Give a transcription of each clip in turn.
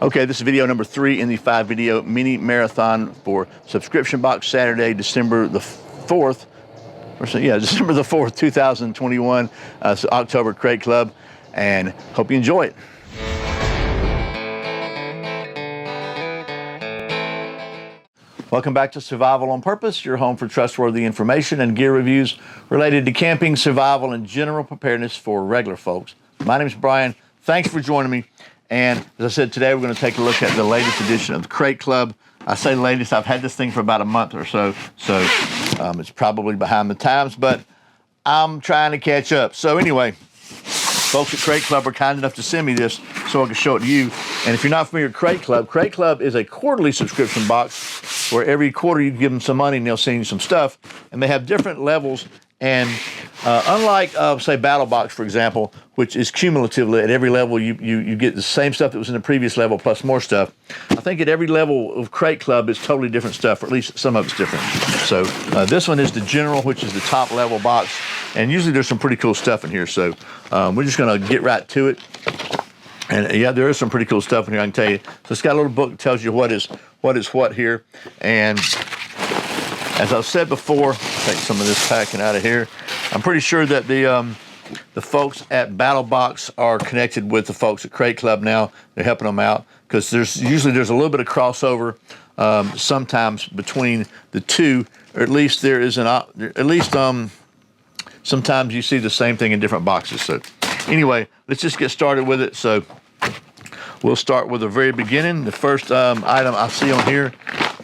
Okay, this is video number 3 in the 5-video mini marathon for Subscription Box Saturday, December the 4th. December the 4th, 2021. It's October Crate Club, and hope you enjoy it. Welcome back to Survival on Purpose, your home for trustworthy information and gear reviews related to camping, survival, and general preparedness for regular folks. My name is Brian. Thanks for joining me. And as I said, today we're going to take a look at the latest edition of the Crate Club. I say latest, I've had this thing for about a month or so, it's probably behind the times, but I'm trying to catch up. So anyway, folks at Crate Club were kind enough to send me this so I can show it to you. And if you're not familiar with Crate Club is a quarterly subscription box where every quarter you give them some money and they'll send you some stuff. And they have different levels. And unlike, say, Battlbox, for example, which is cumulatively at every level, you get the same stuff that was in the previous level plus more stuff. I think at every level of Crate Club, it's totally different stuff, or at least some of it's different. So this one is the general, which is the top level box. And usually there's some pretty cool stuff in here. So we're just going to get right to it. And yeah, there is some pretty cool stuff in here, I can tell you. So it's got a little book that tells you what is what here. And as I've said before, take some of this packing out of here. I'm pretty sure that the folks at Battlbox are connected with the folks at Crate Club now. They're helping them out because there's usually a little bit of crossover sometimes between the two, or at least there is sometimes you see the same thing in different boxes. So anyway, let's just get started with it. So we'll start with the very beginning. The first item I see on here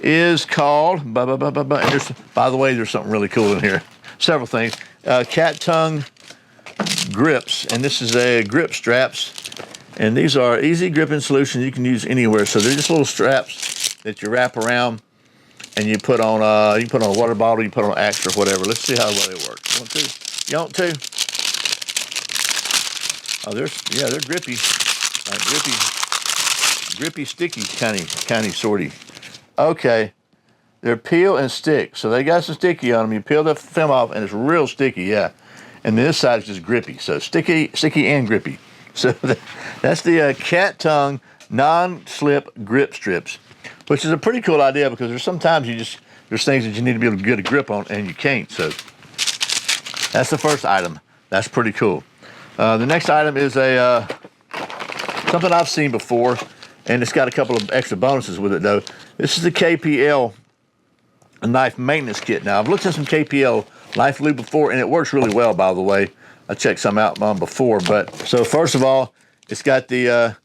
is called, and by the way, there's something really cool in here. Several things. Cat tongue grips, and this is a grip straps. And these are easy gripping solutions you can use anywhere. So they're just little straps that you wrap around and you put on you put on a water bottle, you put on an axe or whatever. Let's see how well they work. You want to? You want to? Oh, they're grippy. Like grippy, sticky, kind of, sorty. Okay, they're peel and stick. So they got some sticky on them. You peel the film off, and it's real sticky, yeah. And this side is just grippy. So sticky, and grippy. So that's the cat tongue non-slip grip strips, which is a pretty cool idea because there's sometimes there's things that you need to be able to get a grip on, and you can't. So that's the first item. That's pretty cool. The next item is something I've seen before, and it's got a couple of extra bonuses with it, though. This is the KPL knife maintenance kit. Now, I've looked at some KPL knife lube before, and it works really well, by the way. I checked some out before. So first of all, it's got the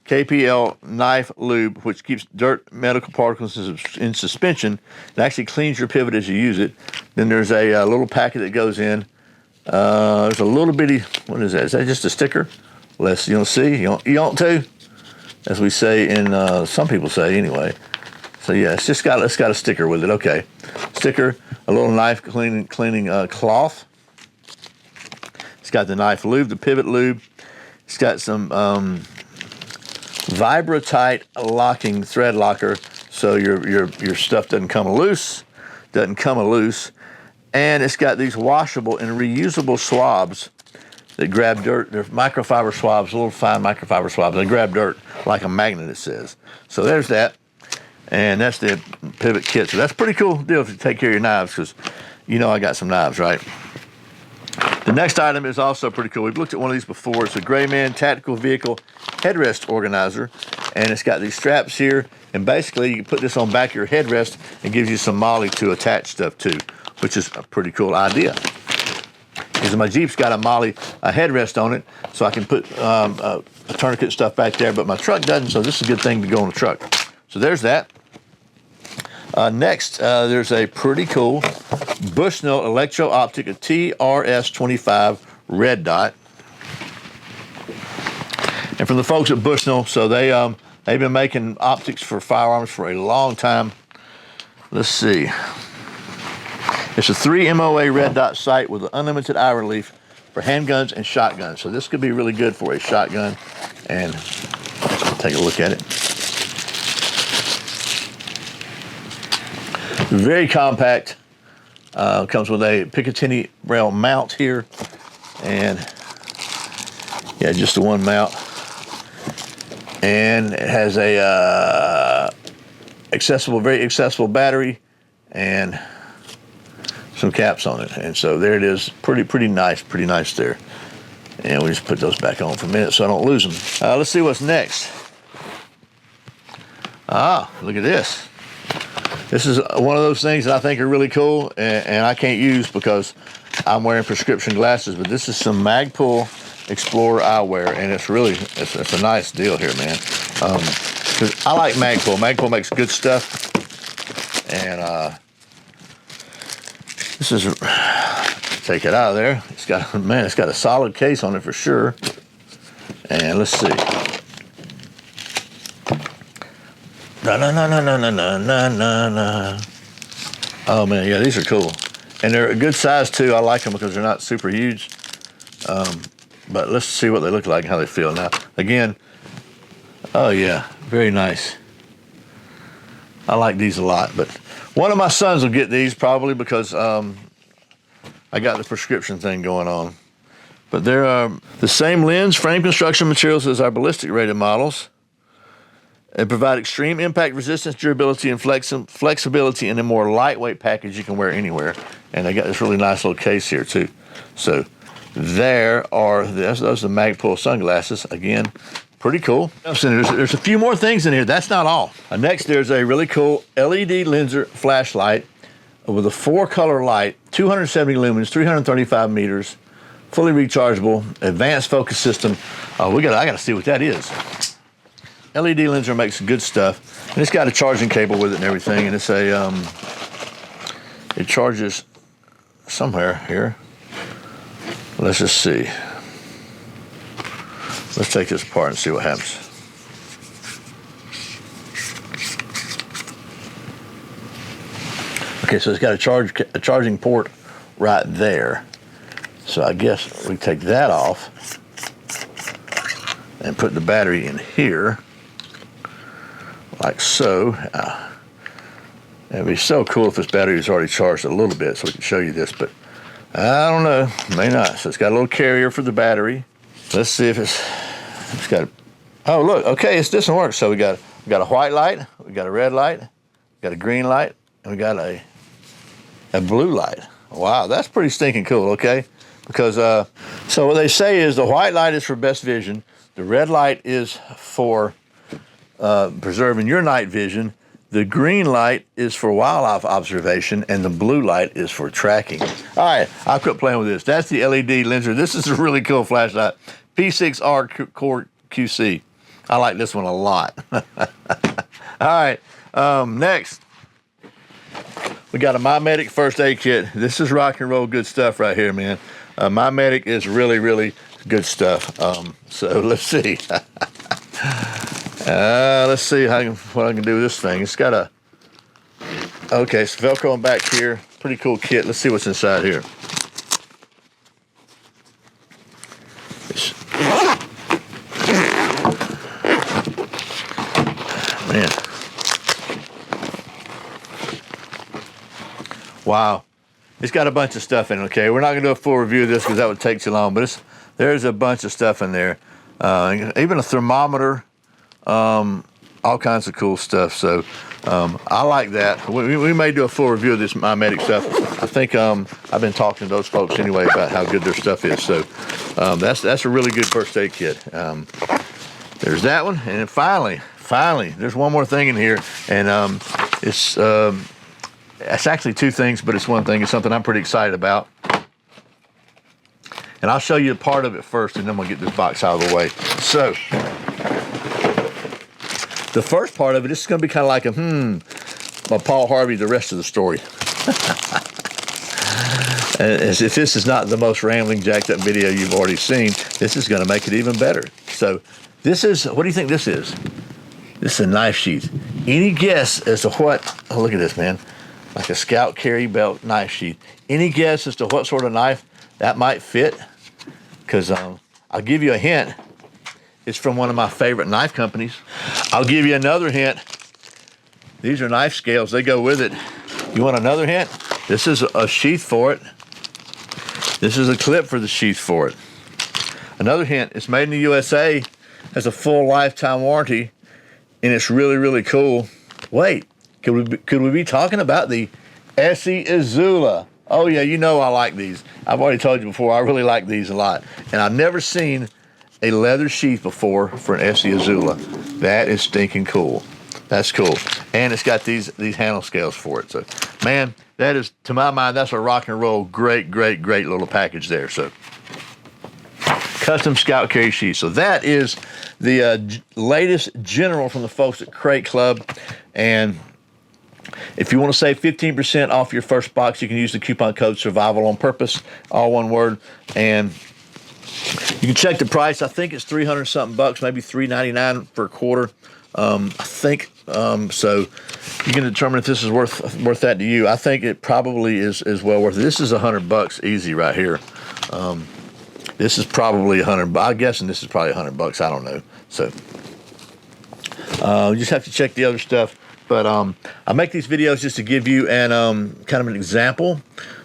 KPL knife lube, which keeps dirt, medical particles in suspension. It actually cleans your pivot as you use it. Then there's a little packet that goes in. There's a little bitty, what is that? Is that just a sticker? Let's, see, you want to? As we say in, some people say anyway. So yeah, it's got a sticker with it, okay. Sticker, a little knife cleaning cloth. It's got the knife lube, the pivot lube. It's got some Vibra-Tight locking thread locker, so your stuff doesn't come loose. And it's got these washable and reusable swabs that grab dirt. They're microfiber swabs, little fine microfiber swabs. They grab dirt like a magnet, it says. So there's that. And that's the pivot kit. So that's a pretty cool deal if you take care of your knives, because I got some knives, right? The next item is also pretty cool. We've looked at one of these before. It's a Grayman Tactical Vehicle Headrest Organizer. And it's got these straps here. And basically, you can put this on back of your headrest and gives you some MOLLE to attach stuff to, which is a pretty cool idea. Because my Jeep's got a MOLLE headrest on it, so I can put a tourniquet stuff back there, but my truck doesn't, so this is a good thing to go on the truck. So there's that. Next, there's a pretty cool Bushnell Electro-Optic, a TRS-25 red dot. And from the folks at Bushnell, so they've been making optics for firearms for a long time. Let's see. It's a 3 MOA red dot sight with unlimited eye relief for handguns and shotguns. So this could be really good for a shotgun. And let's take a look at it. Very compact. Comes with a Picatinny rail mount here. And yeah, just the one mount. And it has a very accessible battery and some caps on it. And so there it is, pretty nice there. And we just put those back on for a minute so I don't lose them. Let's see what's next. Look at this. This is one of those things that I think are really cool, and I can't use because I'm wearing prescription glasses, but this is some Magpul Explorer eyewear, and it's a nice deal here, man. 'Cause I like Magpul. Magpul makes good stuff, and this is, take it out of there. It's got a solid case on it for sure. And let's see. No. Oh man, yeah, these are cool. And they're a good size too. I like them because they're not super huge. But let's see what they look like and how they feel. Now, again, oh yeah, very nice. I like these a lot, but one of my sons will get these probably because I got the prescription thing going on. But they're the same lens frame construction materials as our ballistic rated models. They provide extreme impact resistance, durability, and flexibility in a more lightweight package you can wear anywhere. And they got this really nice little case here too. So those are the Magpul sunglasses. Again, pretty cool. There's a few more things in here. That's not all. Next, there's a really cool LED Ledlenser flashlight with a 4-color light, 270 lumens, 335 meters, fully rechargeable, advanced focus system. I gotta see what that is. LED Ledlenser makes good stuff, and it's got a charging cable with it and everything, and it's it charges somewhere here. Let's just see. Let's take this apart and see what happens. Okay, so it's got a charging port right there. So I guess we take that off and put the battery in here. Like so. It'd be so cool if this battery was already charged a little bit so we can show you this, but I don't know, may not. So it's got a little carrier for the battery. Let's see if it's got, oh look, okay, this doesn't work. So we got a white light, we got a red light, we got a green light, and we got a blue light. Wow, that's pretty stinking cool, okay? Because, so what they say is the white light is for best vision, the red light is for preserving your night vision. The green light is for wildlife observation, and the blue light is for tracking. All right, I'll quit playing with this. That's the LED Ledlenser. This is a really cool flashlight. P6R Core QC. I like this one a lot. All right, next. We got a MyMedic first aid kit. This is rock and roll good stuff right here, man. MyMedic is really, really good stuff. So let's see. Let's see what I can do with this thing. It's got okay, it's Velcro back here. Pretty cool kit. Let's see what's inside here. Man. Wow. It's got a bunch of stuff in it, okay? We're not going to do a full review of this because that would take too long, but there's a bunch of stuff in there. Even a thermometer. All kinds of cool stuff. So I like that. We may do a full review of this MyMedic stuff. I think I've been talking to those folks anyway about how good their stuff is. So that's a really good first aid kit. There's that one, and then finally, there's one more thing in here, and it's actually two things, but it's one thing. It's something I'm pretty excited about. And I'll show you a part of it first, and then we'll get this box out of the way. So the first part of it, this is going to be kind of like a Paul Harvey, the rest of the story. As if this is not the most rambling, jacked up video you've already seen, this is going to make it even better. So this is, what do you think this is? This is a knife sheath. Any guess as to what, oh, look at this, man. Like a scout carry belt knife sheath. Any guess as to what sort of knife that might fit? Because I'll give you a hint. It's from one of my favorite knife companies. I'll give you another hint. These are knife scales. They go with it. You want another hint? This is a sheath for it. This is a clip for the sheath for it. Another hint, it's made in the USA, has a full lifetime warranty, and it's really, really cool. Wait, could we be talking about the Essie Azula? Oh yeah, you know I like these. I've already told you before, I really like these a lot. And I've never seen a leather sheath before for an Essie Azula. That is stinking cool. That's cool. And it's got these handle scales for it. So, man, that is, to my mind, that's a rock and roll, great, great, great little package there. So, custom scout carry sheath. So that is the latest general from the folks at Crate Club. And if you want to save 15% off your first box, you can use the coupon code Survival on Purpose, all one word. And you can check the price. I think it's 300 something bucks, maybe $3.99 for a quarter. I think so. You can determine if this is worth that to you. I think it probably is well worth it. This is 100 bucks easy right here. This is probably 100. I'm guessing this is probably 100 bucks. I don't know. So you just have to check the other stuff. But I make these videos just to give you an kind of an example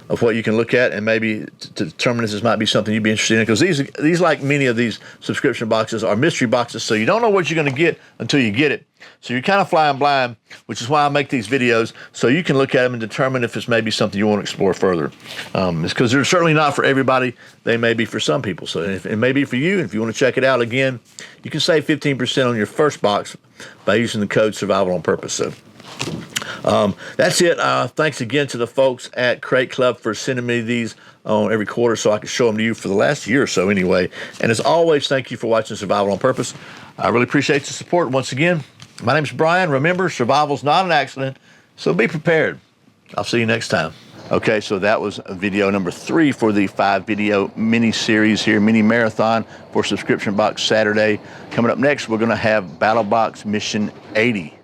of what you can look at, and maybe to determine if this might be something you'd be interested in. Because these, like many of these subscription boxes, are mystery boxes, so you don't know what you're going to get until you get it. So you're kind of flying blind, which is why I make these videos, so you can look at them and determine if it's maybe something you want to explore further. It's because they're certainly not for everybody. They may be for some people. So it may be for you. And if you want to check it out, again, you can save 15% on your first box by using the code Survival on Purpose. So that's it. Thanks again to the folks at Crate Club for sending me these on every quarter so I can show them to you for the last year or so anyway. And as always, thank you for watching Survival on Purpose. I really appreciate the support. Once again, my name's Brian. Remember, survival's not an accident, so be prepared. I'll see you next time. Okay, so that was video number 3 for the 5-video mini-series here, mini-marathon for Subscription Box Saturday. Coming up next, we're going to have Battlebox Mission 80.